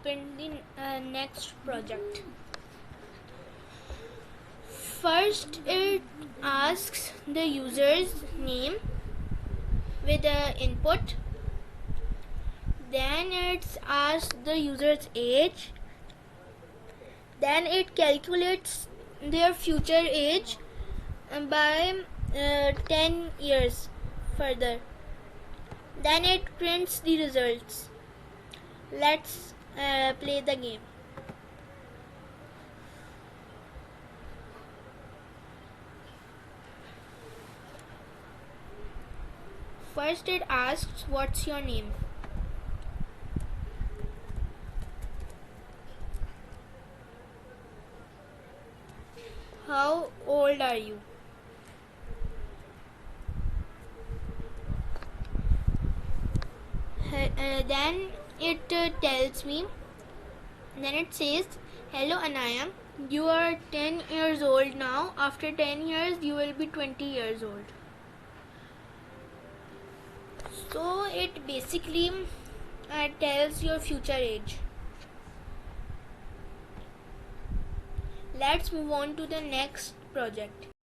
open the next project. First, it asks the user's name with the input. Then it asks the user's age. Then it calculates their future age by 10 years further. Then it prints the results. Let's play the game. First it asks, what's your name? How old are you? Then it tells me, then it says, hello Anaya, you are 10 years old now. After 10 years you will be 20 years old. So it basically tells your future age. Let's move on to the next project.